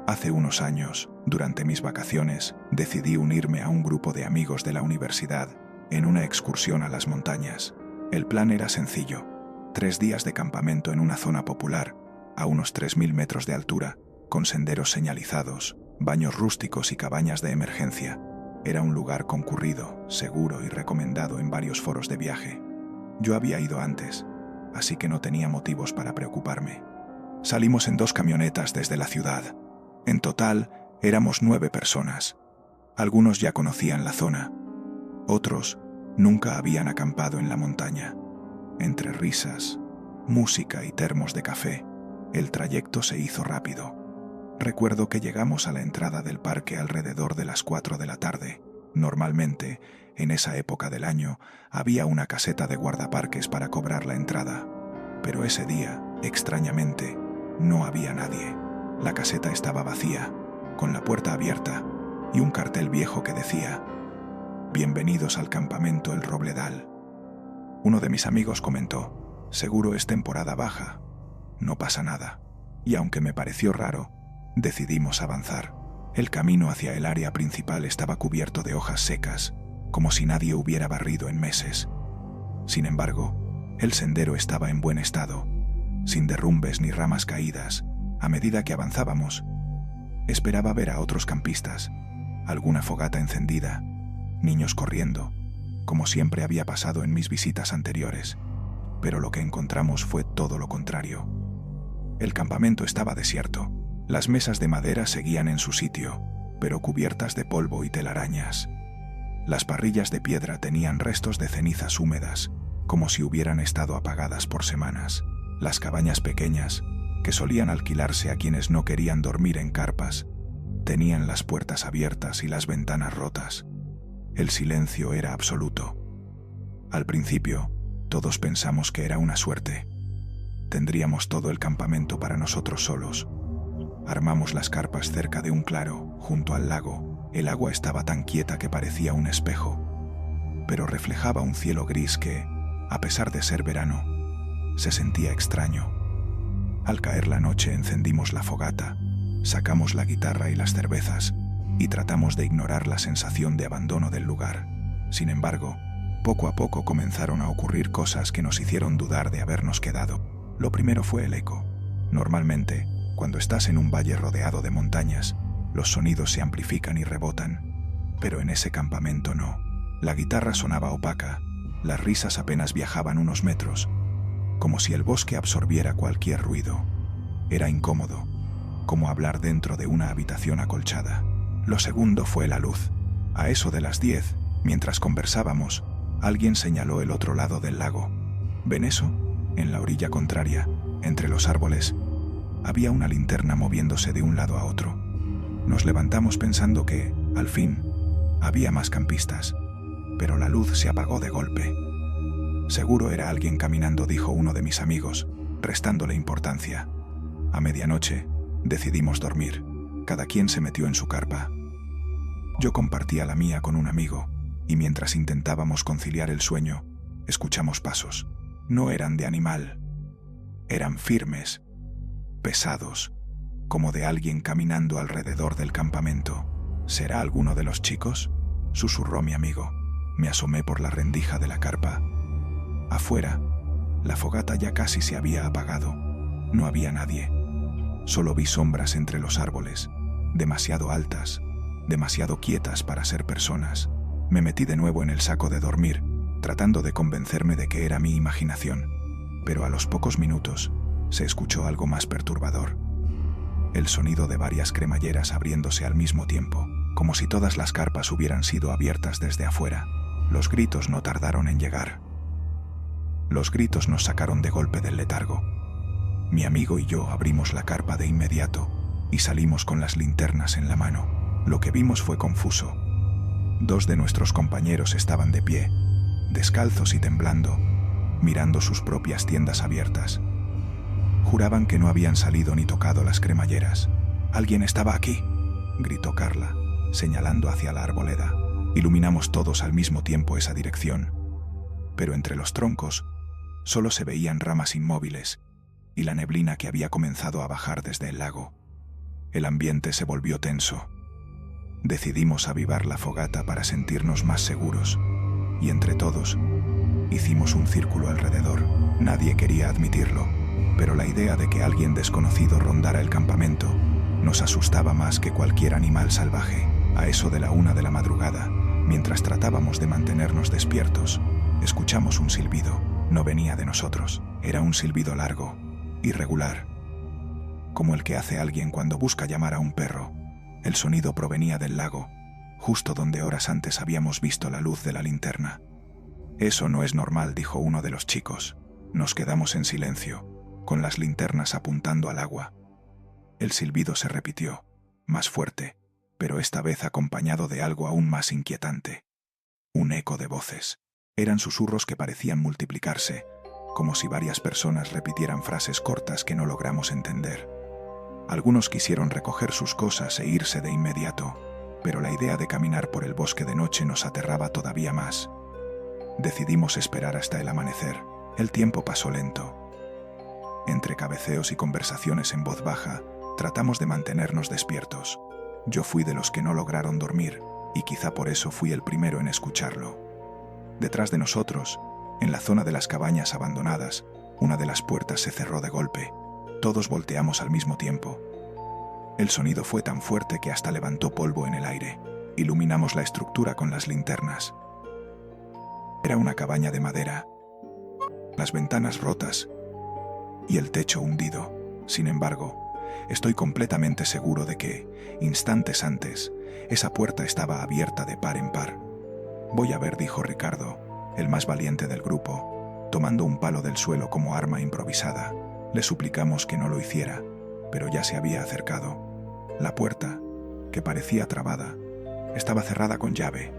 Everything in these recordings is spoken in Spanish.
Hace unos años, durante mis vacaciones, decidí unirme a un grupo de amigos de la universidad en una excursión a las montañas. El plan era sencillo: 3 días de campamento en una zona popular, a unos 3000 metros de altura, con senderos señalizados, baños rústicos y cabañas de emergencia. Era un lugar concurrido, seguro y recomendado en varios foros de viaje. Yo había ido antes, así que no tenía motivos para preocuparme. Salimos en 2 camionetas desde la ciudad. En total, éramos 9 personas. Algunos ya conocían la zona. Otros nunca habían acampado en la montaña. Entre risas, música y termos de café, el trayecto se hizo rápido. Recuerdo que llegamos a la entrada del parque alrededor de las 4 de la tarde. Normalmente, en esa época del año, había una caseta de guardaparques para cobrar la entrada. Pero ese día, extrañamente, no había nadie. La caseta estaba vacía, con la puerta abierta y un cartel viejo que decía: «Bienvenidos al campamento El Robledal». Uno de mis amigos comentó: «Seguro es temporada baja, no pasa nada». Y aunque me pareció raro, decidimos avanzar. El camino hacia el área principal estaba cubierto de hojas secas, como si nadie hubiera barrido en meses. Sin embargo, el sendero estaba en buen estado, sin derrumbes ni ramas caídas. A medida que avanzábamos, esperaba ver a otros campistas, alguna fogata encendida, niños corriendo, como siempre había pasado en mis visitas anteriores. Pero lo que encontramos fue todo lo contrario. El campamento estaba desierto. Las mesas de madera seguían en su sitio, pero cubiertas de polvo y telarañas. Las parrillas de piedra tenían restos de cenizas húmedas, como si hubieran estado apagadas por semanas. Las cabañas pequeñas, que solían alquilarse a quienes no querían dormir en carpas, tenían las puertas abiertas y las ventanas rotas. El silencio era absoluto. Al principio, todos pensamos que era una suerte. Tendríamos todo el campamento para nosotros solos. Armamos las carpas cerca de un claro, junto al lago. El agua estaba tan quieta que parecía un espejo, pero reflejaba un cielo gris que, a pesar de ser verano, se sentía extraño. Al caer la noche encendimos la fogata, sacamos la guitarra y las cervezas y tratamos de ignorar la sensación de abandono del lugar. Sin embargo, poco a poco comenzaron a ocurrir cosas que nos hicieron dudar de habernos quedado. Lo primero fue el eco. Normalmente, cuando estás en un valle rodeado de montañas, los sonidos se amplifican y rebotan. Pero en ese campamento no. La guitarra sonaba opaca, las risas apenas viajaban unos metros, como si el bosque absorbiera cualquier ruido. Era incómodo, como hablar dentro de una habitación acolchada. Lo segundo fue la luz. A eso de las 10, mientras conversábamos, alguien señaló el otro lado del lago. ¿Ven eso? En la orilla contraria, entre los árboles, había una linterna moviéndose de un lado a otro. Nos levantamos pensando que, al fin, había más campistas, pero la luz se apagó de golpe. «Seguro era alguien caminando», dijo uno de mis amigos, restándole importancia. A medianoche, decidimos dormir. Cada quien se metió en su carpa. Yo compartía la mía con un amigo, y mientras intentábamos conciliar el sueño, escuchamos pasos. No eran de animal. Eran firmes, pesados, como de alguien caminando alrededor del campamento. «¿Será alguno de los chicos?», susurró mi amigo. Me asomé por la rendija de la carpa. Afuera, la fogata ya casi se había apagado. No había nadie. Solo vi sombras entre los árboles, demasiado altas, demasiado quietas para ser personas. Me metí de nuevo en el saco de dormir, tratando de convencerme de que era mi imaginación. Pero a los pocos minutos, se escuchó algo más perturbador. El sonido de varias cremalleras abriéndose al mismo tiempo, como si todas las carpas hubieran sido abiertas desde afuera. Los gritos no tardaron en llegar. Los gritos nos sacaron de golpe del letargo. Mi amigo y yo abrimos la carpa de inmediato y salimos con las linternas en la mano. Lo que vimos fue confuso. 2 de nuestros compañeros estaban de pie, descalzos y temblando, mirando sus propias tiendas abiertas. Juraban que no habían salido ni tocado las cremalleras. «¡Alguien estaba aquí!», gritó Carla, señalando hacia la arboleda. Iluminamos todos al mismo tiempo esa dirección, pero entre los troncos solo se veían ramas inmóviles y la neblina que había comenzado a bajar desde el lago. El ambiente se volvió tenso. Decidimos avivar la fogata para sentirnos más seguros, y entre todos hicimos un círculo alrededor. Nadie quería admitirlo, pero la idea de que alguien desconocido rondara el campamento nos asustaba más que cualquier animal salvaje. A eso de la 1 de la madrugada, mientras tratábamos de mantenernos despiertos, escuchamos un silbido. No venía de nosotros. Era un silbido largo, irregular, como el que hace alguien cuando busca llamar a un perro. El sonido provenía del lago, justo donde horas antes habíamos visto la luz de la linterna. «Eso no es normal», dijo uno de los chicos. Nos quedamos en silencio, con las linternas apuntando al agua. El silbido se repitió, más fuerte, pero esta vez acompañado de algo aún más inquietante. Un eco de voces. Eran susurros que parecían multiplicarse, como si varias personas repitieran frases cortas que no logramos entender. Algunos quisieron recoger sus cosas e irse de inmediato, pero la idea de caminar por el bosque de noche nos aterraba todavía más. Decidimos esperar hasta el amanecer. El tiempo pasó lento. Entre cabeceos y conversaciones en voz baja, tratamos de mantenernos despiertos. Yo fui de los que no lograron dormir, y quizá por eso fui el primero en escucharlo. Detrás de nosotros, en la zona de las cabañas abandonadas, una de las puertas se cerró de golpe. Todos volteamos al mismo tiempo. El sonido fue tan fuerte que hasta levantó polvo en el aire. Iluminamos la estructura con las linternas. Era una cabaña de madera, las ventanas rotas y el techo hundido. Sin embargo, estoy completamente seguro de que, instantes antes, esa puerta estaba abierta de par en par. «Voy a ver», dijo Ricardo, el más valiente del grupo, tomando un palo del suelo como arma improvisada. Le suplicamos que no lo hiciera, pero ya se había acercado. La puerta, que parecía trabada, estaba cerrada con llave.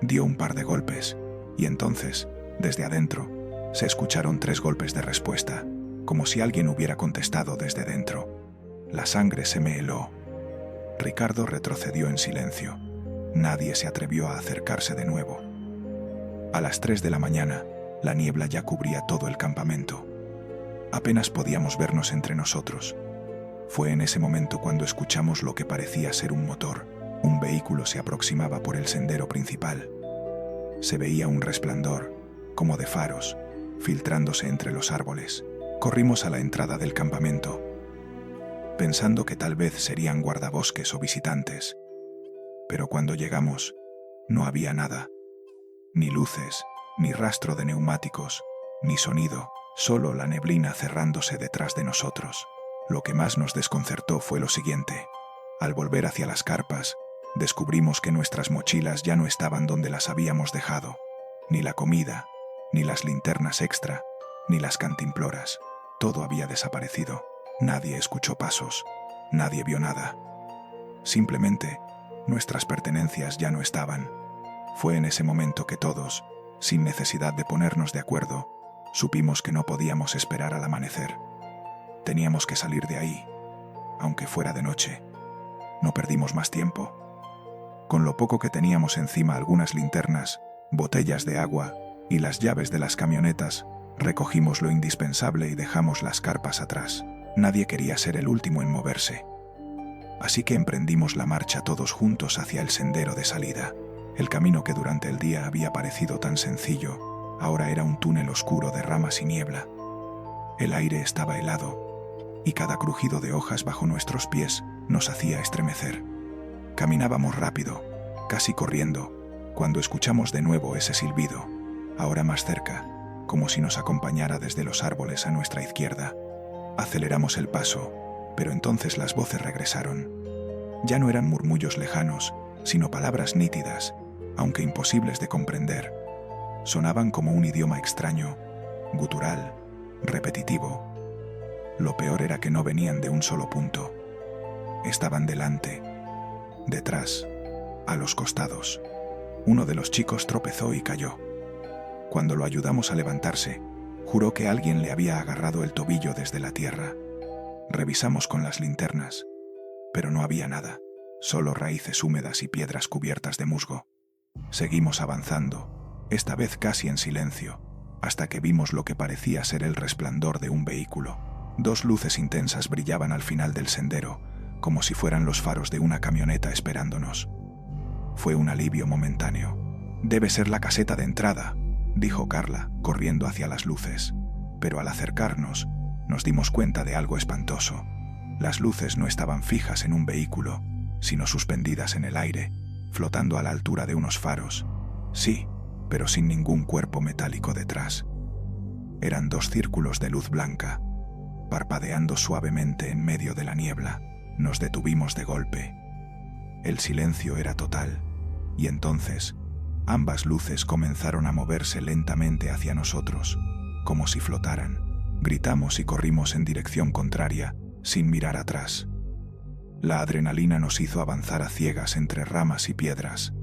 Dio un par de golpes, y entonces, desde adentro, se escucharon 3 golpes de respuesta, como si alguien hubiera contestado desde dentro. La sangre se me heló. Ricardo retrocedió en silencio. Nadie se atrevió a acercarse de nuevo. A las 3 de la mañana, la niebla ya cubría todo el campamento. Apenas podíamos vernos entre nosotros. Fue en ese momento cuando escuchamos lo que parecía ser un motor. Un vehículo se aproximaba por el sendero principal. Se veía un resplandor, como de faros, filtrándose entre los árboles. Corrimos a la entrada del campamento, pensando que tal vez serían guardabosques o visitantes. Pero cuando llegamos, no había nada. Ni luces, ni rastro de neumáticos, ni sonido. Solo la neblina cerrándose detrás de nosotros. Lo que más nos desconcertó fue lo siguiente. Al volver hacia las carpas, descubrimos que nuestras mochilas ya no estaban donde las habíamos dejado. Ni la comida, ni las linternas extra, ni las cantimploras. Todo había desaparecido. Nadie escuchó pasos. Nadie vio nada. Simplemente, nuestras pertenencias ya no estaban. Fue en ese momento que todos, sin necesidad de ponernos de acuerdo, supimos que no podíamos esperar al amanecer. Teníamos que salir de ahí, aunque fuera de noche. No perdimos más tiempo. Con lo poco que teníamos encima, algunas linternas, botellas de agua y las llaves de las camionetas, recogimos lo indispensable y dejamos las carpas atrás. Nadie quería ser el último en moverse. Así que emprendimos la marcha todos juntos hacia el sendero de salida. El camino que durante el día había parecido tan sencillo, ahora era un túnel oscuro de ramas y niebla. El aire estaba helado, y cada crujido de hojas bajo nuestros pies nos hacía estremecer. Caminábamos rápido, casi corriendo, cuando escuchamos de nuevo ese silbido, ahora más cerca, como si nos acompañara desde los árboles a nuestra izquierda. Aceleramos el paso, pero entonces las voces regresaron. Ya no eran murmullos lejanos, sino palabras nítidas, aunque imposibles de comprender. Sonaban como un idioma extraño, gutural, repetitivo. Lo peor era que no venían de un solo punto. Estaban delante, detrás, a los costados. Uno de los chicos tropezó y cayó. Cuando lo ayudamos a levantarse, juró que alguien le había agarrado el tobillo desde la tierra. Revisamos con las linternas, pero no había nada, solo raíces húmedas y piedras cubiertas de musgo. Seguimos avanzando, esta vez casi en silencio, hasta que vimos lo que parecía ser el resplandor de un vehículo. 2 luces intensas brillaban al final del sendero, como si fueran los faros de una camioneta esperándonos. Fue un alivio momentáneo. «Debe ser la caseta de entrada», dijo Carla, corriendo hacia las luces. Pero al acercarnos, nos dimos cuenta de algo espantoso. Las luces no estaban fijas en un vehículo, sino suspendidas en el aire, flotando a la altura de unos faros. Sí, pero sin ningún cuerpo metálico detrás. Eran 2 círculos de luz blanca, parpadeando suavemente en medio de la niebla. Nos detuvimos de golpe. El silencio era total, y entonces ambas luces comenzaron a moverse lentamente hacia nosotros, como si flotaran. Gritamos y corrimos en dirección contraria, sin mirar atrás. La adrenalina nos hizo avanzar a ciegas entre ramas y piedras,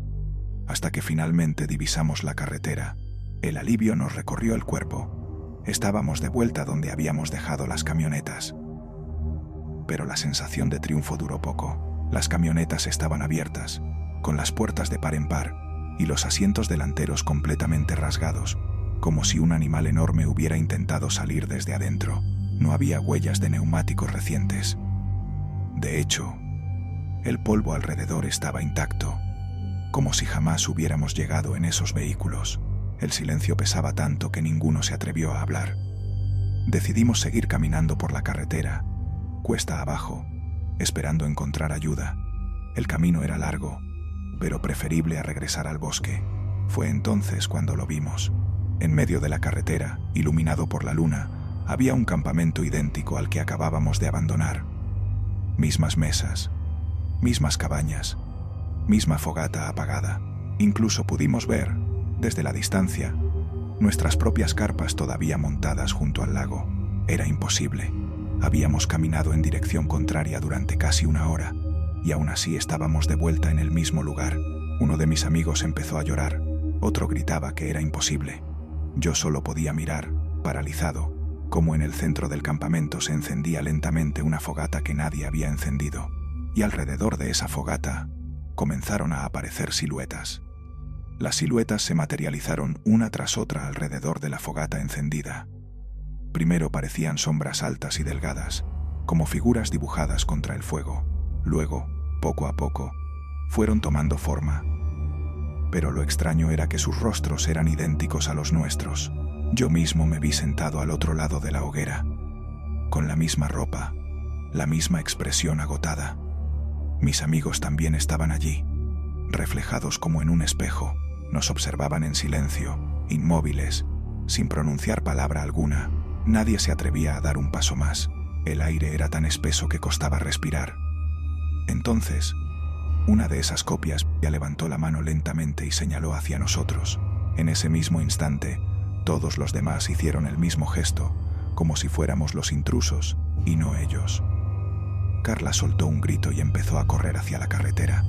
hasta que finalmente divisamos la carretera. El alivio nos recorrió el cuerpo. Estábamos de vuelta donde habíamos dejado las camionetas. Pero la sensación de triunfo duró poco. Las camionetas estaban abiertas, con las puertas de par en par, y los asientos delanteros completamente rasgados, como si un animal enorme hubiera intentado salir desde adentro. No había huellas de neumáticos recientes. De hecho, el polvo alrededor estaba intacto, como si jamás hubiéramos llegado en esos vehículos. El silencio pesaba tanto que ninguno se atrevió a hablar. Decidimos seguir caminando por la carretera, cuesta abajo, esperando encontrar ayuda. El camino era largo, pero preferible a regresar al bosque. Fue entonces cuando lo vimos. En medio de la carretera, iluminado por la luna, había un campamento idéntico al que acabábamos de abandonar. Mismas mesas, mismas cabañas, misma fogata apagada. Incluso pudimos ver, desde la distancia, nuestras propias carpas todavía montadas junto al lago. Era imposible. Habíamos caminado en dirección contraria durante casi 1 hora, y aún así estábamos de vuelta en el mismo lugar. Uno de mis amigos empezó a llorar, otro gritaba que era imposible. Yo solo podía mirar, paralizado, cómo en el centro del campamento se encendía lentamente una fogata que nadie había encendido, y alrededor de esa fogata comenzaron a aparecer siluetas. Las siluetas se materializaron una tras otra alrededor de la fogata encendida. Primero parecían sombras altas y delgadas, como figuras dibujadas contra el fuego. Luego, poco a poco, fueron tomando forma. Pero lo extraño era que sus rostros eran idénticos a los nuestros. Yo mismo me vi sentado al otro lado de la hoguera, con la misma ropa, la misma expresión agotada. Mis amigos también estaban allí, reflejados como en un espejo. Nos observaban en silencio, inmóviles, sin pronunciar palabra alguna. Nadie se atrevía a dar un paso más. El aire era tan espeso que costaba respirar. Entonces, una de esas copias ya levantó la mano lentamente y señaló hacia nosotros. En ese mismo instante, todos los demás hicieron el mismo gesto, como si fuéramos los intrusos y no ellos. Carla soltó un grito y empezó a correr hacia la carretera.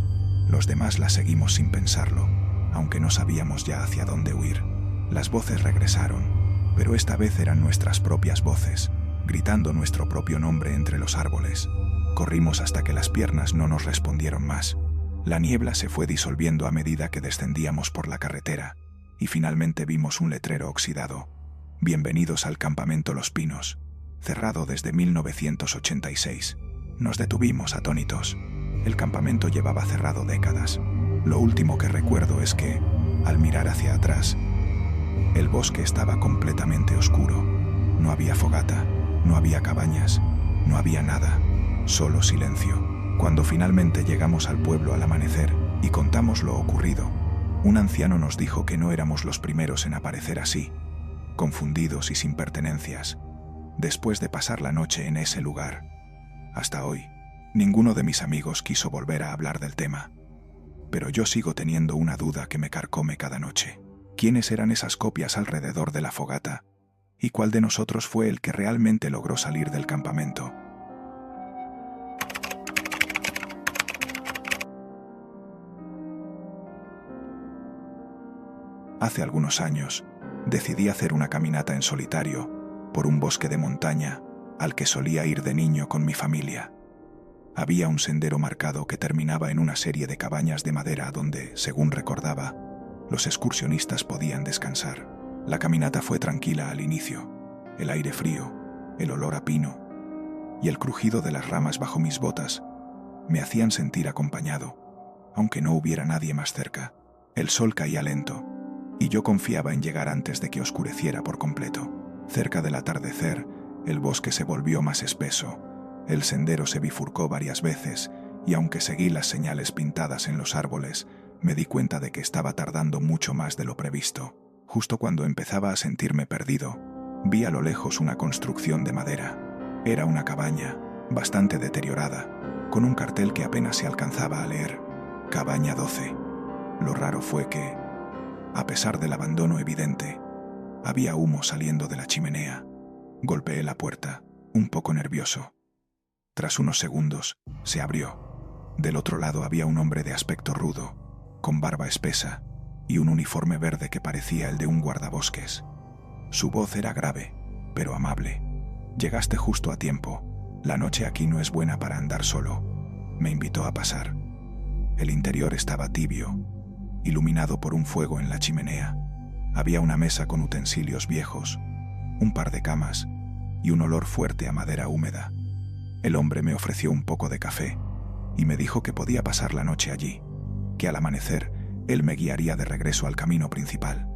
Los demás la seguimos sin pensarlo, aunque no sabíamos ya hacia dónde huir. Las voces regresaron, pero esta vez eran nuestras propias voces, gritando nuestro propio nombre entre los árboles. Corrimos hasta que las piernas no nos respondieron más. La niebla se fue disolviendo a medida que descendíamos por la carretera, y finalmente vimos un letrero oxidado. Bienvenidos al campamento Los Pinos, cerrado desde 1986. Nos detuvimos atónitos. El campamento llevaba cerrado décadas. Lo último que recuerdo es que, al mirar hacia atrás, el bosque estaba completamente oscuro. No había fogata, no había cabañas, no había nada, solo silencio. Cuando finalmente llegamos al pueblo al amanecer y contamos lo ocurrido, un anciano nos dijo que no éramos los primeros en aparecer así, confundidos y sin pertenencias, después de pasar la noche en ese lugar. Hasta hoy, ninguno de mis amigos quiso volver a hablar del tema. Pero yo sigo teniendo una duda que me carcome cada noche. ¿Quiénes eran esas copias alrededor de la fogata? ¿Y cuál de nosotros fue el que realmente logró salir del campamento? Hace algunos años, decidí hacer una caminata en solitario por un bosque de montaña al que solía ir de niño con mi familia. Había un sendero marcado que terminaba en una serie de cabañas de madera donde, según recordaba, los excursionistas podían descansar. La caminata fue tranquila al inicio. El aire frío, el olor a pino y el crujido de las ramas bajo mis botas me hacían sentir acompañado, aunque no hubiera nadie más cerca. El sol caía lento, y yo confiaba en llegar antes de que oscureciera por completo. Cerca del atardecer, el bosque se volvió más espeso, el sendero se bifurcó varias veces, y aunque seguí las señales pintadas en los árboles, me di cuenta de que estaba tardando mucho más de lo previsto. Justo cuando empezaba a sentirme perdido, vi a lo lejos una construcción de madera. Era una cabaña, bastante deteriorada, con un cartel que apenas se alcanzaba a leer: Cabaña 12. Lo raro fue que, a pesar del abandono evidente, había humo saliendo de la chimenea. Golpeé la puerta, un poco nervioso. Tras unos segundos, se abrió. Del otro lado había un hombre de aspecto rudo, con barba espesa y un uniforme verde que parecía el de un guardabosques. Su voz era grave, pero amable. «Llegaste justo a tiempo. La noche aquí no es buena para andar solo». Me invitó a pasar. El interior estaba tibio, iluminado por un fuego en la chimenea. Había una mesa con utensilios viejos, un par de camas y un olor fuerte a madera húmeda. El hombre me ofreció un poco de café y me dijo que podía pasar la noche allí, que al amanecer él me guiaría de regreso al camino principal.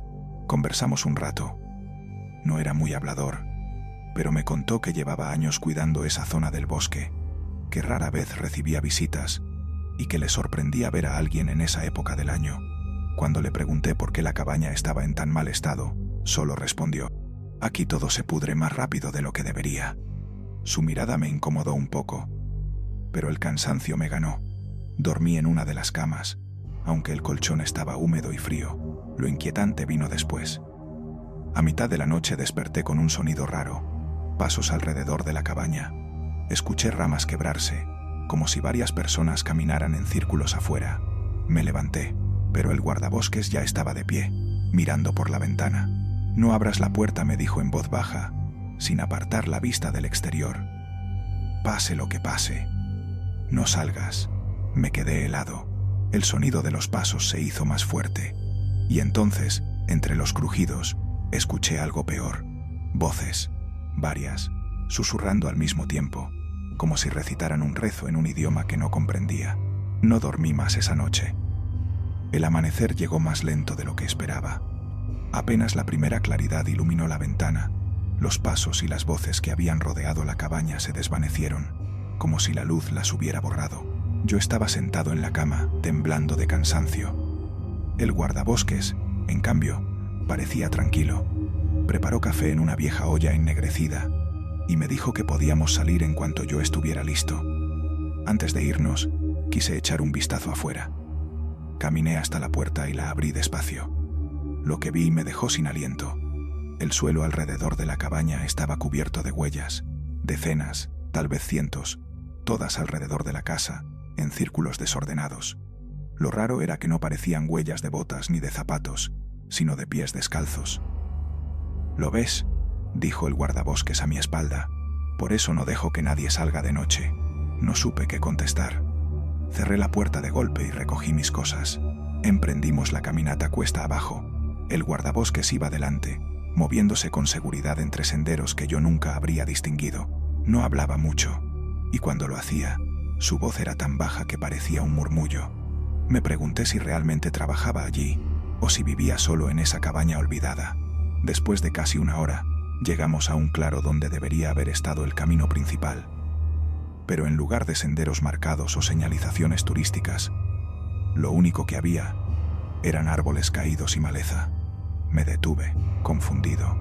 Conversamos un rato. No era muy hablador, pero me contó que llevaba años cuidando esa zona del bosque, que rara vez recibía visitas y que le sorprendía ver a alguien en esa época del año. Cuando le pregunté por qué la cabaña estaba en tan mal estado, solo respondió: «Aquí todo se pudre más rápido de lo que debería». Su mirada me incomodó un poco, pero el cansancio me ganó. Dormí en una de las camas, aunque el colchón estaba húmedo y frío. Lo inquietante vino después. A mitad de la noche desperté con un sonido raro, pasos alrededor de la cabaña. Escuché ramas quebrarse, como si varias personas caminaran en círculos afuera. Me levanté, pero el guardabosques ya estaba de pie, mirando por la ventana. «No abras la puerta», me dijo en voz baja, sin apartar la vista del exterior. «Pase lo que pase. No salgas». Me quedé helado. El sonido de los pasos se hizo más fuerte, y entonces, entre los crujidos, escuché algo peor. Voces, varias, susurrando al mismo tiempo, como si recitaran un rezo en un idioma que no comprendía. No dormí más esa noche. El amanecer llegó más lento de lo que esperaba. Apenas la primera claridad iluminó la ventana. Los pasos y las voces que habían rodeado la cabaña se desvanecieron, como si la luz las hubiera borrado. Yo estaba sentado en la cama, temblando de cansancio. El guardabosques, en cambio, parecía tranquilo. Preparó café en una vieja olla ennegrecida y me dijo que podíamos salir en cuanto yo estuviera listo. Antes de irnos, quise echar un vistazo afuera. Caminé hasta la puerta y la abrí despacio. Lo que vi me dejó sin aliento. El suelo alrededor de la cabaña estaba cubierto de huellas, decenas, tal vez cientos, todas alrededor de la casa, en círculos desordenados. Lo raro era que no parecían huellas de botas ni de zapatos, sino de pies descalzos. «¿Lo ves?», dijo el guardabosques a mi espalda. «Por eso no dejo que nadie salga de noche». No supe qué contestar. Cerré la puerta de golpe y recogí mis cosas. Emprendimos la caminata cuesta abajo. El guardabosques iba delante, moviéndose con seguridad entre senderos que yo nunca habría distinguido. No hablaba mucho, y cuando lo hacía, su voz era tan baja que parecía un murmullo. Me pregunté si realmente trabajaba allí, o si vivía solo en esa cabaña olvidada. Después de casi una hora, llegamos a un claro donde debería haber estado el camino principal. Pero en lugar de senderos marcados o señalizaciones turísticas, lo único que había eran árboles caídos y maleza. Me detuve, confundido.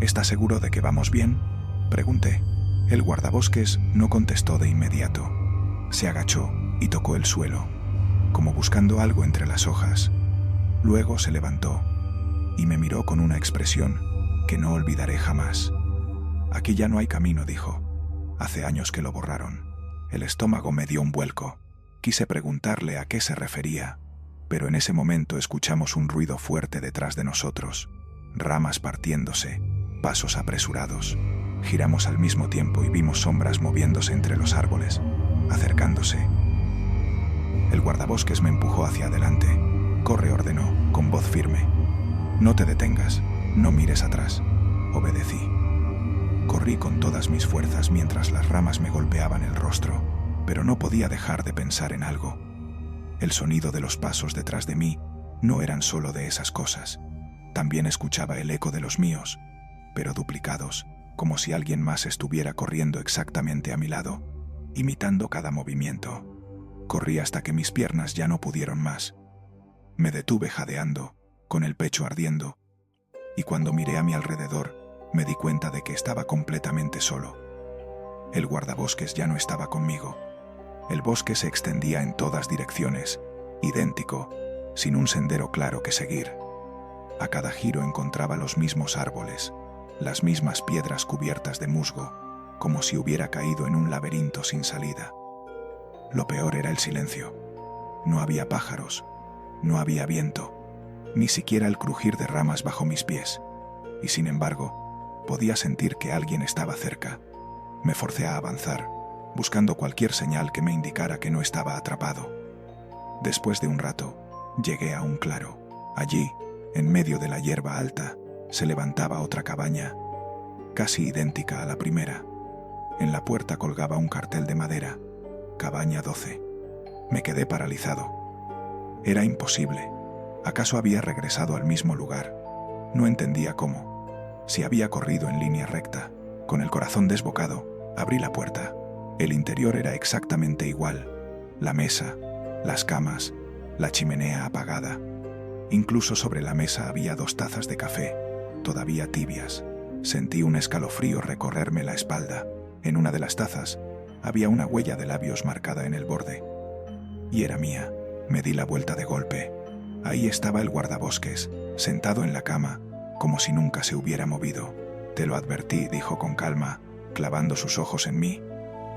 «¿Estás seguro de que vamos bien?», pregunté. El guardabosques no contestó de inmediato. Se agachó y tocó el suelo, como buscando algo entre las hojas. Luego se levantó y me miró con una expresión que no olvidaré jamás. «Aquí ya no hay camino», dijo. «Hace años que lo borraron». El estómago me dio un vuelco. Quise preguntarle a qué se refería, pero en ese momento escuchamos un ruido fuerte detrás de nosotros. Ramas partiéndose, pasos apresurados. Giramos al mismo tiempo y vimos sombras moviéndose entre los árboles, acercándose. El guardabosques me empujó hacia adelante. «Corre», ordenó, con voz firme. «No te detengas, no mires atrás». Obedecí. Corrí con todas mis fuerzas mientras las ramas me golpeaban el rostro, pero no podía dejar de pensar en algo. El sonido de los pasos detrás de mí no eran solo de esas cosas. También escuchaba el eco de los míos, pero duplicados, como si alguien más estuviera corriendo exactamente a mi lado, imitando cada movimiento. Corrí hasta que mis piernas ya no pudieron más. Me detuve jadeando, con el pecho ardiendo, y cuando miré a mi alrededor, me di cuenta de que estaba completamente solo. El guardabosques ya no estaba conmigo. El bosque se extendía en todas direcciones, idéntico, sin un sendero claro que seguir. A cada giro encontraba los mismos árboles, las mismas piedras cubiertas de musgo, como si hubiera caído en un laberinto sin salida. Lo peor era el silencio. No había pájaros, no había viento, ni siquiera el crujir de ramas bajo mis pies, y sin embargo, podía sentir que alguien estaba cerca. Me forcé a avanzar, buscando cualquier señal que me indicara que no estaba atrapado. Después de un rato, llegué a un claro. Allí, en medio de la hierba alta, se levantaba otra cabaña, casi idéntica a la primera. En la puerta colgaba un cartel de madera, Cabaña 12. Me quedé paralizado. Era imposible. ¿Acaso había regresado al mismo lugar? No entendía cómo. Si había corrido en línea recta. Con el corazón desbocado, abrí la puerta. El interior era exactamente igual. La mesa, las camas, la chimenea apagada. Incluso sobre la mesa había 2 tazas de café, todavía tibias. Sentí un escalofrío recorrerme la espalda. En una de las tazas había una huella de labios marcada en el borde. Y era mía. Me di la vuelta de golpe. Ahí estaba el guardabosques, sentado en la cama, como si nunca se hubiera movido. «Te lo advertí», dijo con calma, clavando sus ojos en mí.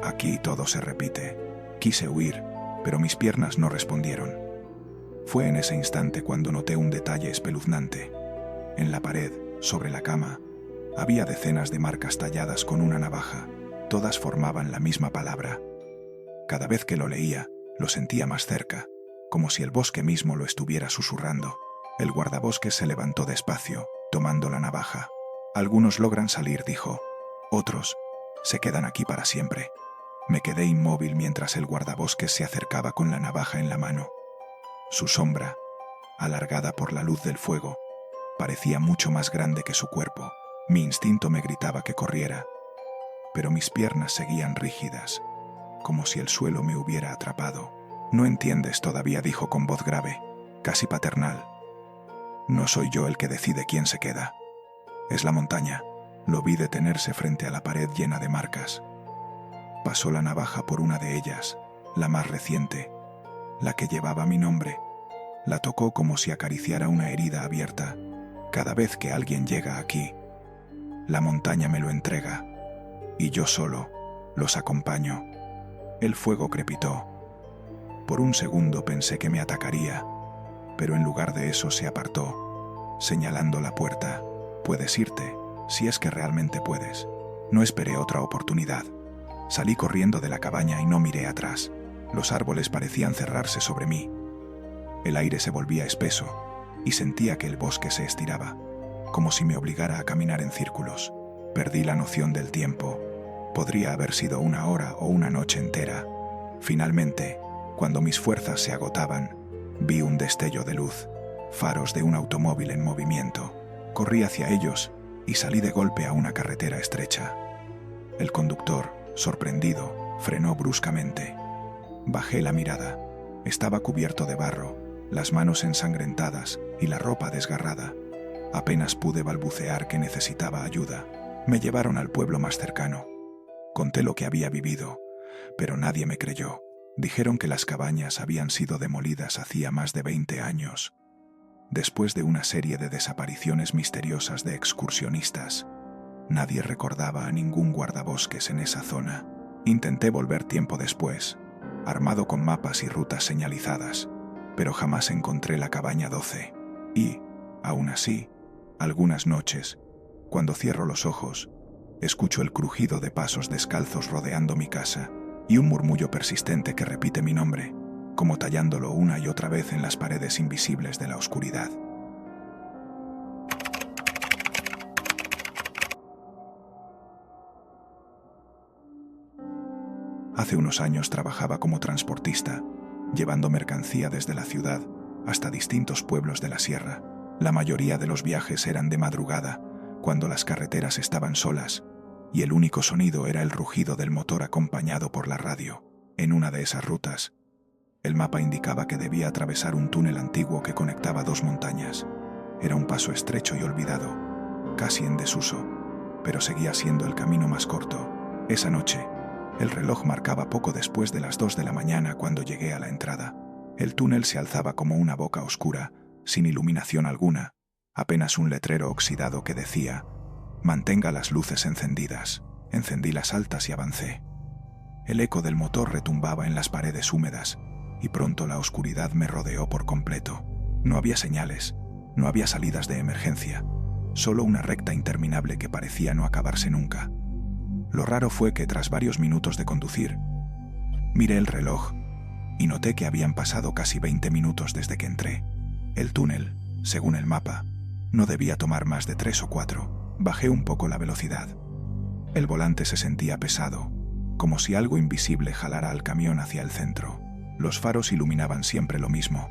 «Aquí todo se repite». Quise huir, pero mis piernas no respondieron. Fue en ese instante cuando noté un detalle espeluznante. En la pared, sobre la cama, había decenas de marcas talladas con una navaja. Todas formaban la misma palabra. Cada vez que lo leía, lo sentía más cerca, como si el bosque mismo lo estuviera susurrando. El guardabosques se levantó despacio, tomando la navaja. «Algunos logran salir», dijo. «Otros se quedan aquí para siempre». Me quedé inmóvil mientras el guardabosques se acercaba con la navaja en la mano. Su sombra, alargada por la luz del fuego, parecía mucho más grande que su cuerpo. Mi instinto me gritaba que corriera, pero mis piernas seguían rígidas, como si el suelo me hubiera atrapado. «No entiendes todavía», dijo con voz grave, casi paternal. «No soy yo el que decide quién se queda. Es la montaña». Lo vi detenerse frente a la pared llena de marcas. Pasó la navaja por una de ellas, la más reciente, la que llevaba mi nombre. La tocó como si acariciara una herida abierta. «Cada vez que alguien llega aquí, la montaña me lo entrega, y yo solo los acompaño». El fuego crepitó. Por un segundo pensé que me atacaría, pero en lugar de eso se apartó, señalando la puerta. «Puedes irte, si es que realmente puedes». No esperé otra oportunidad. Salí corriendo de la cabaña y no miré atrás. Los árboles parecían cerrarse sobre mí. El aire se volvía espeso y sentía que el bosque se estiraba, como si me obligara a caminar en círculos. Perdí la noción del tiempo. Podría haber sido 1 hora o una noche entera. Finalmente, cuando mis fuerzas se agotaban, vi un destello de luz, faros de un automóvil en movimiento. Corrí hacia ellos y salí de golpe a una carretera estrecha. El conductor, sorprendido, frenó bruscamente. Bajé la mirada. Estaba cubierto de barro, las manos ensangrentadas y la ropa desgarrada. Apenas pude balbucear que necesitaba ayuda. Me llevaron al pueblo más cercano. Conté lo que había vivido, pero nadie me creyó. Dijeron que las cabañas habían sido demolidas hacía más de 20 años. Después de una serie de desapariciones misteriosas de excursionistas, nadie recordaba a ningún guardabosques en esa zona. Intenté volver tiempo después, armado con mapas y rutas señalizadas, pero jamás encontré la cabaña 12. Y, aún así, algunas noches, cuando cierro los ojos, escucho el crujido de pasos descalzos rodeando mi casa y un murmullo persistente que repite mi nombre, como tallándolo una y otra vez en las paredes invisibles de la oscuridad. Hace unos años trabajaba como transportista, llevando mercancía desde la ciudad hasta distintos pueblos de la sierra. La mayoría de los viajes eran de madrugada, cuando las carreteras estaban solas, y el único sonido era el rugido del motor acompañado por la radio. En una de esas rutas, el mapa indicaba que debía atravesar un túnel antiguo que conectaba dos montañas. Era un paso estrecho y olvidado, casi en desuso, pero seguía siendo el camino más corto. Esa noche, el reloj marcaba poco después de las 2 de la mañana cuando llegué a la entrada. El túnel se alzaba como una boca oscura, sin iluminación alguna, apenas un letrero oxidado que decía: «Mantenga las luces encendidas». Encendí las altas y avancé. El eco del motor retumbaba en las paredes húmedas, y pronto la oscuridad me rodeó por completo. No había señales, no había salidas de emergencia, solo una recta interminable que parecía no acabarse nunca. Lo raro fue que tras varios minutos de conducir, miré el reloj y noté que habían pasado casi 20 minutos desde que entré. El túnel, según el mapa, no debía tomar más de 3 o 4. Bajé un poco la velocidad. El volante se sentía pesado, como si algo invisible jalara al camión hacia el centro. Los faros iluminaban siempre lo mismo.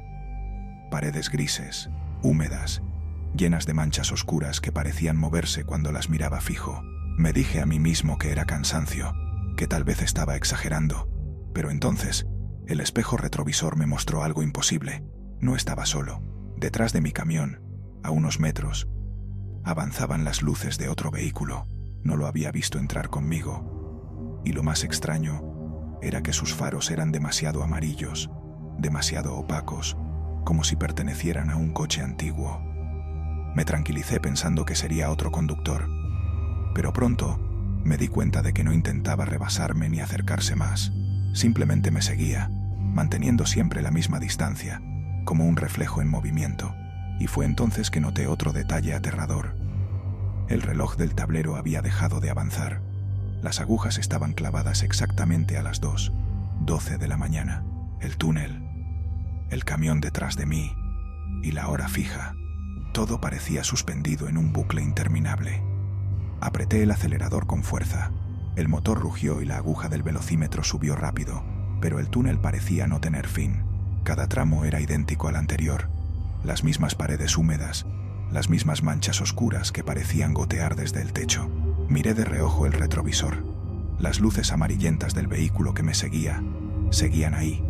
Paredes grises, húmedas, llenas de manchas oscuras que parecían moverse cuando las miraba fijo. Me dije a mí mismo que era cansancio, que tal vez estaba exagerando, pero entonces el espejo retrovisor me mostró algo imposible. No estaba solo. Detrás de mi camión, a unos metros, avanzaban las luces de otro vehículo. No lo había visto entrar conmigo, y lo más extraño era que sus faros eran demasiado amarillos, demasiado opacos, como si pertenecieran a un coche antiguo. Me tranquilicé pensando que sería otro conductor, pero pronto me di cuenta de que no intentaba rebasarme ni acercarse más. Simplemente me seguía, manteniendo siempre la misma distancia, como un reflejo en movimiento, y fue entonces que noté otro detalle aterrador. El reloj del tablero había dejado de avanzar. Las agujas estaban clavadas exactamente a las 2:12 de la mañana. El túnel, el camión detrás de mí y la hora fija. Todo parecía suspendido en un bucle interminable. Apreté el acelerador con fuerza. El motor rugió y la aguja del velocímetro subió rápido, pero el túnel parecía no tener fin. Cada tramo era idéntico al anterior. Las mismas paredes húmedas, las mismas manchas oscuras que parecían gotear desde el techo. Miré de reojo el retrovisor. Las luces amarillentas del vehículo que me seguía seguían ahí,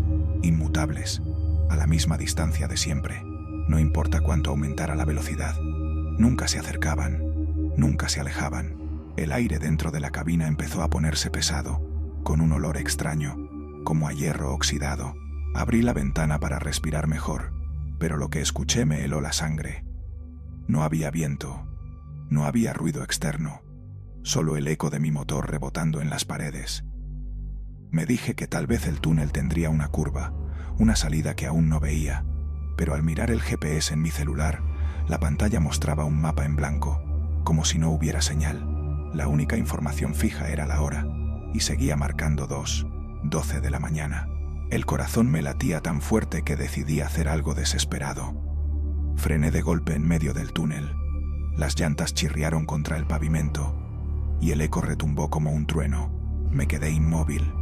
inmutables, a la misma distancia de siempre. No importa cuánto aumentara la velocidad. Nunca se acercaban, nunca se alejaban. El aire dentro de la cabina empezó a ponerse pesado, con un olor extraño, como a hierro oxidado. Abrí la ventana para respirar mejor, pero lo que escuché me heló la sangre. No había viento, no había ruido externo, solo el eco de mi motor rebotando en las paredes. Me dije que tal vez el túnel tendría una curva, una salida que aún no veía, pero al mirar el GPS en mi celular, la pantalla mostraba un mapa en blanco, como si no hubiera señal. La única información fija era la hora, y seguía marcando 2:12 de la mañana. El corazón me latía tan fuerte que decidí hacer algo desesperado. Frené de golpe en medio del túnel. Las llantas chirriaron contra el pavimento, y el eco retumbó como un trueno. Me quedé inmóvil,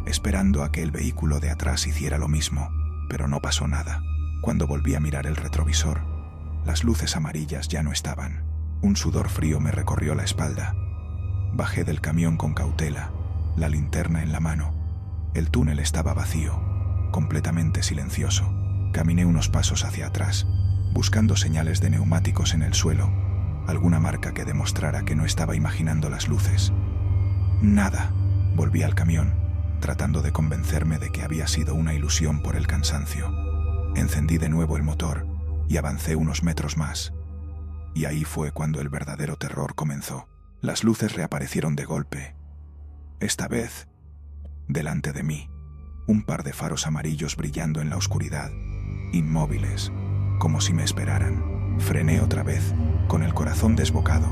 esperando a que el vehículo de atrás hiciera lo mismo, pero no pasó nada. Cuando volví a mirar el retrovisor, las luces amarillas ya no estaban. Un sudor frío me recorrió la espalda. Bajé del camión con cautela, la linterna en la mano. El túnel estaba vacío, completamente silencioso. Caminé unos pasos hacia atrás, buscando señales de neumáticos en el suelo, alguna marca que demostrara que no estaba imaginando las luces. Nada. Volví al camión, tratando de convencerme de que había sido una ilusión por el cansancio. Encendí de nuevo el motor y avancé unos metros más. Y ahí fue cuando el verdadero terror comenzó. Las luces reaparecieron de golpe. Esta vez, delante de mí, un par de faros amarillos brillando en la oscuridad, inmóviles, como si me esperaran. Frené otra vez, con el corazón desbocado.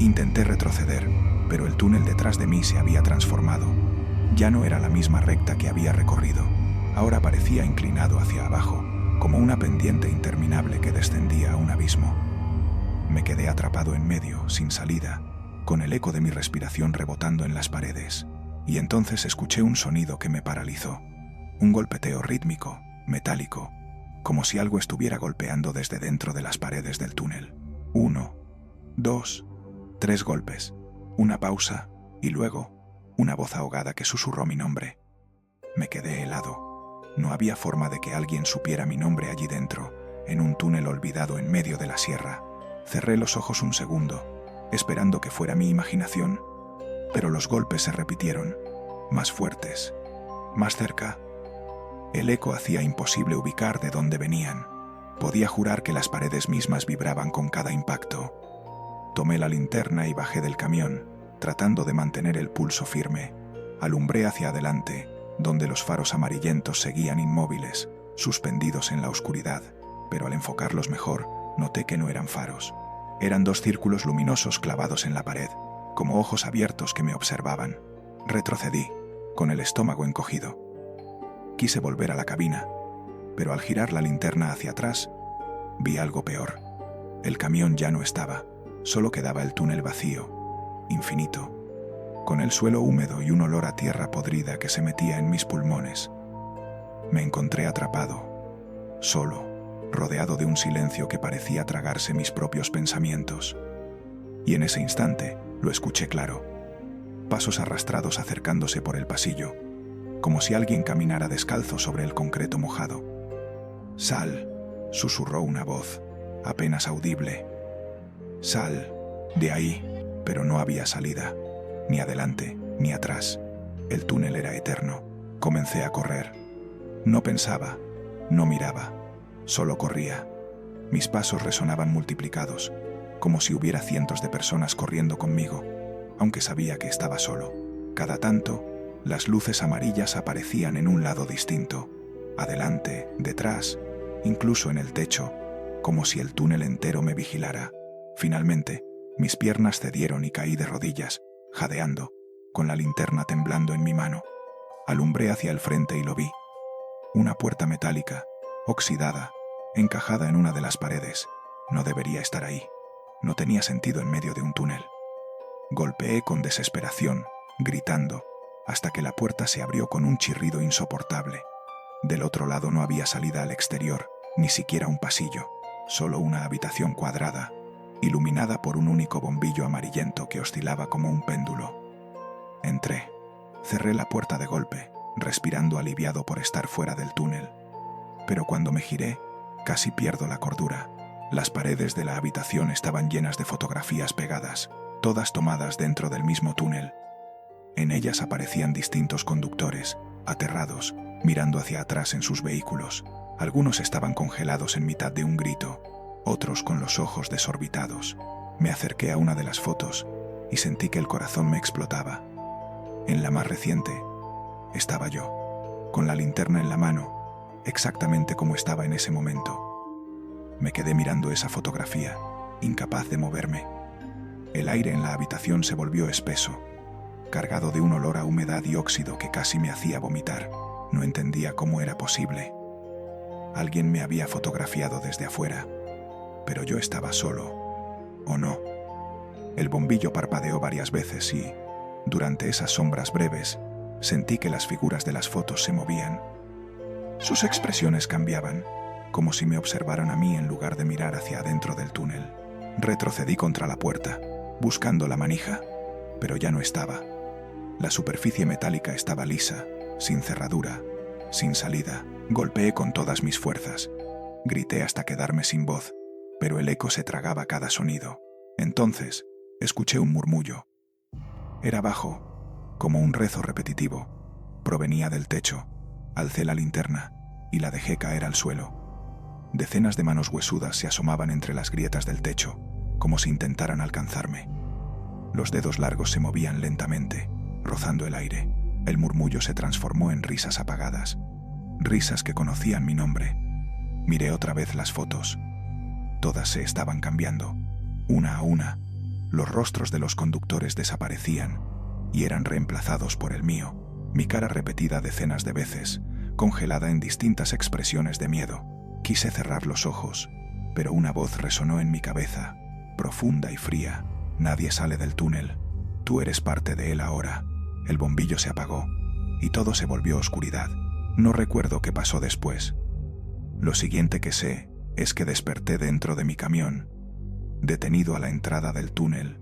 Intenté retroceder, pero el túnel detrás de mí se había transformado. Ya no era la misma recta que había recorrido. Ahora parecía inclinado hacia abajo, como una pendiente interminable que descendía a un abismo. Me quedé atrapado en medio, sin salida, con el eco de mi respiración rebotando en las paredes. Y entonces escuché un sonido que me paralizó. Un golpeteo rítmico, metálico, como si algo estuviera golpeando desde dentro de las paredes del túnel. 1, 2, 3 golpes, una pausa y luego una voz ahogada que susurró mi nombre. Me quedé helado. No había forma de que alguien supiera mi nombre allí dentro, en un túnel olvidado en medio de la sierra. Cerré los ojos un segundo, esperando que fuera mi imaginación, pero los golpes se repitieron, más fuertes, más cerca. El eco hacía imposible ubicar de dónde venían. Podía jurar que las paredes mismas vibraban con cada impacto. Tomé la linterna y bajé del camión, tratando de mantener el pulso firme. Alumbré hacia adelante, donde los faros amarillentos seguían inmóviles, suspendidos en la oscuridad, pero al enfocarlos mejor, noté que no eran faros. Eran 2 círculos luminosos clavados en la pared, como ojos abiertos que me observaban. Retrocedí, con el estómago encogido. Quise volver a la cabina, pero al girar la linterna hacia atrás, vi algo peor. El camión ya no estaba, solo quedaba el túnel vacío, infinito, con el suelo húmedo y un olor a tierra podrida que se metía en mis pulmones. Me encontré atrapado, solo, rodeado de un silencio que parecía tragarse mis propios pensamientos. Y en ese instante lo escuché claro. Pasos arrastrados acercándose por el pasillo, como si alguien caminara descalzo sobre el concreto mojado. «Sal», susurró una voz, apenas audible. «Sal, de ahí», pero no había salida, ni adelante, ni atrás. El túnel era eterno. Comencé a correr. No pensaba, no miraba, solo corría. Mis pasos resonaban multiplicados, como si hubiera cientos de personas corriendo conmigo, aunque sabía que estaba solo. Cada tanto, las luces amarillas aparecían en un lado distinto, adelante, detrás, incluso en el techo, como si el túnel entero me vigilara. Finalmente, mis piernas cedieron y caí de rodillas, jadeando, con la linterna temblando en mi mano. Alumbré hacia el frente y lo vi. Una puerta metálica, oxidada, encajada en una de las paredes. No debería estar ahí. No tenía sentido en medio de un túnel. Golpeé con desesperación, gritando, hasta que la puerta se abrió con un chirrido insoportable. Del otro lado no había salida al exterior, ni siquiera un pasillo, solo una habitación cuadrada, iluminada por un único bombillo amarillento que oscilaba como un péndulo. Entré. Cerré la puerta de golpe, respirando aliviado por estar fuera del túnel. Pero cuando me giré, casi pierdo la cordura. Las paredes de la habitación estaban llenas de fotografías pegadas, todas tomadas dentro del mismo túnel. En ellas aparecían distintos conductores, aterrados, mirando hacia atrás en sus vehículos. Algunos estaban congelados en mitad de un grito, otros con los ojos desorbitados. Me acerqué a una de las fotos y sentí que el corazón me explotaba. En la más reciente, estaba yo, con la linterna en la mano, exactamente como estaba en ese momento. Me quedé mirando esa fotografía, incapaz de moverme. El aire en la habitación se volvió espeso, cargado de un olor a humedad y óxido que casi me hacía vomitar. No entendía cómo era posible. Alguien me había fotografiado desde afuera, pero yo estaba solo, ¿o no? El bombillo parpadeó varias veces y, durante esas sombras breves, sentí que las figuras de las fotos se movían. Sus expresiones cambiaban, como si me observaran a mí en lugar de mirar hacia adentro del túnel. Retrocedí contra la puerta, buscando la manija, pero ya no estaba. La superficie metálica estaba lisa, sin cerradura, sin salida. Golpeé con todas mis fuerzas. Grité hasta quedarme sin voz, pero el eco se tragaba cada sonido. Entonces, escuché un murmullo. Era bajo, como un rezo repetitivo. Provenía del techo. Alcé la linterna y la dejé caer al suelo. Decenas de manos huesudas se asomaban entre las grietas del techo, como si intentaran alcanzarme. Los dedos largos se movían lentamente, rozando el aire. El murmullo se transformó en risas apagadas, risas que conocían mi nombre. Miré otra vez las fotos. Todas se estaban cambiando, una a una. Los rostros de los conductores desaparecían y eran reemplazados por el mío, mi cara repetida decenas de veces, congelada en distintas expresiones de miedo. Quise cerrar los ojos, pero una voz resonó en mi cabeza, profunda y fría. Nadie sale del túnel. Tú eres parte de él ahora. El bombillo se apagó y todo se volvió oscuridad. No recuerdo qué pasó después. Lo siguiente que sé es que desperté dentro de mi camión, detenido a la entrada del túnel,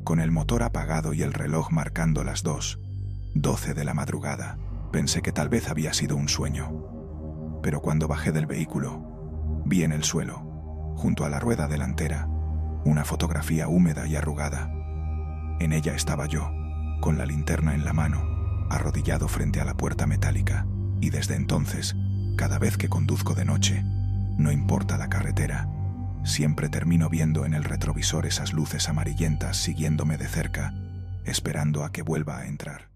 con el motor apagado y el reloj marcando las 2:12 de la madrugada. Pensé que tal vez había sido un sueño. Pero cuando bajé del vehículo, vi en el suelo, junto a la rueda delantera, una fotografía húmeda y arrugada. En ella estaba yo, con la linterna en la mano, arrodillado frente a la puerta metálica, y desde entonces, cada vez que conduzco de noche, no importa la carretera, siempre termino viendo en el retrovisor esas luces amarillentas siguiéndome de cerca, esperando a que vuelva a entrar.